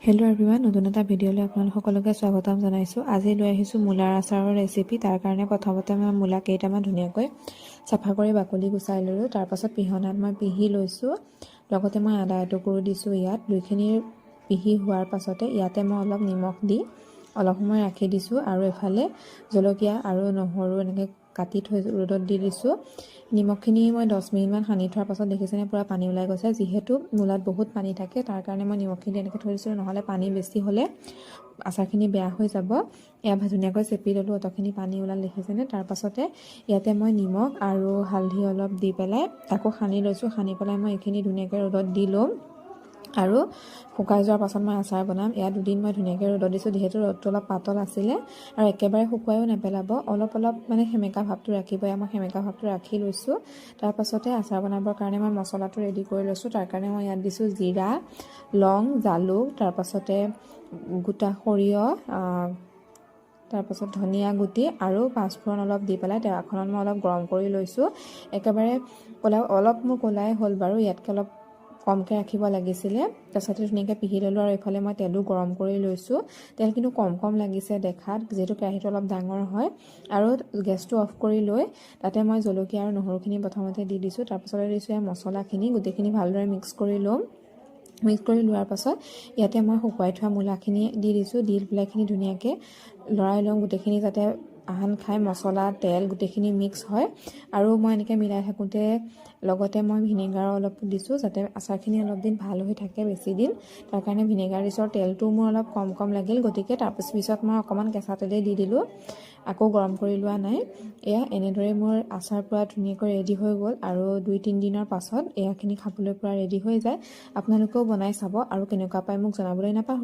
Hello' everyone, নতুন এটা ভিডিঅ'লৈ আপোনালোক সকলোকে স্বাগতম জনাইছোঁ। আজি লৈ আহিছোঁ মূলাৰ আচাৰৰ ৰেচিপি। তাৰ কাৰণে প্ৰথমতে মই মূলা কেইটামান ধুনীয়াকৈ চাফা কৰি বাকলি গুচাই ল'লোঁ। তাৰপাছত পিহনাত মই পিহি লৈছোঁ। লগতে মই আদা এটুকুৰো দিছোঁ ইয়াত। দুইখিনিৰ পিহি হোৱাৰ পাছতে ইয়াতে মই অলপ নিমখ দি অলপ সময় ৰাখি দিছোঁ আৰু এফালে জলকীয়া আৰু নহৰু এনেকৈ কাটি থৈ ৰ'দত দি দিছোঁ। নিমখখিনি মই 10 মিনিটমান সানি থোৱাৰ পাছত দেখিছেনে পূৰা পানী ওলাই গৈছে। যিহেতু মূলাত বহুত পানী থাকে তাৰ কাৰণে মই নিমখখিনি এনেকৈ থৈ দিছোঁ, নহ'লে পানী বেছি হ'লে আচাৰখিনি বেয়া হৈ যাব। এয়া ধুনীয়াকৈ চেপি ল'লোঁ, অতখিনি পানী ওলাল দেখিছেনে। তাৰপাছতে ইয়াতে মই নিমখ আৰু হালধি অলপ দি পেলাই আকৌ সানি লৈছোঁ। সানি পেলাই মই এইখিনি ধুনীয়াকৈ ৰ'দত দি ল'ম আৰু শুকাই যোৱাৰ পাছত মই আচাৰ বনাম। এয়া দুদিন মই ধুনীয়াকৈ ৰ'দত দিছোঁ, যিহেতু ৰ'দটো অলপ পাতল আছিলে আৰু একেবাৰে শুকুৱাইও নেপেলাব, অলপ মানে সেমেকা ভাৱটো ৰাখিব। মই সেমেকা ভাৱটো ৰাখি লৈছোঁ। তাৰপাছতে আচাৰ বনাবৰ কাৰণে মই মছলাটো ৰেডি কৰি লৈছোঁ। তাৰ কাৰণে মই ইয়াত দিছোঁ জিৰা, লং, জালুক, তাৰপাছতে গোটা সৰিয়হ, তাৰপাছত ধনিয়া গুটি আৰু পাঁচফোৰণ অলপ দি পেলাই তেৱাখনত মই অলপ গৰম কৰি লৈছোঁ। একেবাৰে অলপ মোৰ ক'লাই হ'ল বাৰু, ইয়াতকৈ অলপ কমকৈ ৰাখিব লাগিছিলে। তাৰপাছতে ধুনীয়াকৈ পিহি ল'লোঁ আৰু এইফালে মই তেলো গৰম কৰি লৈছোঁ। তেল কিন্তু কম লাগিছে দেখাত, যিহেতু কেৰাহীটো অলপ ডাঙৰ হয়। আৰু গেছটো অফ কৰি লৈ তাতে মই জলকীয়া আৰু নহৰুখিনি প্ৰথমতে দি দিছোঁ। তাৰপাছতে দিছোঁ এই মছলাখিনি, গোটেইখিনি ভালদৰে মিক্স কৰি ল'ম। মিক্স কৰি লোৱাৰ পাছত ইয়াতে মই শুকুৱাই থোৱা মূলাখিনি দি দিছোঁ। দি পেলাই এইখিনি ধুনীয়াকৈ লৰাই লওঁ, গোটেইখিনি যাতে আহান খাই মছলা তেল গোটেইখিনি মিক্স হয়। আৰু মই এনেকৈ মিলাই থাকোঁতে লগতে মই ভিনেগাৰ অলপ দিছোঁ, যাতে আচাৰখিনি অলপ দিন ভাল হৈ থাকে বেছি দিন। তাৰ কাৰণে ভিনেগাৰ দিছোঁ। তেলটো মোৰ অলপ কম লাগিল, গতিকে তাৰপিছত মই অকণমান কেঁচা তেলেই দি দিলোঁ। আকৌ গৰম কৰি লোৱা নাই। এয়া এনেদৰে মোৰ আচাৰ পূৰা ধুনীয়াকৈ ৰেডি হৈ গ'ল আৰু 2-3 দিনৰ পাছত এয়াখিনি খাবলৈ পূৰা ৰেডি হৈ যায়। আপোনালোকেও বনাই চাব আৰু কেনেকুৱা পায় মোক জনাবলৈ নাপাহৰিব।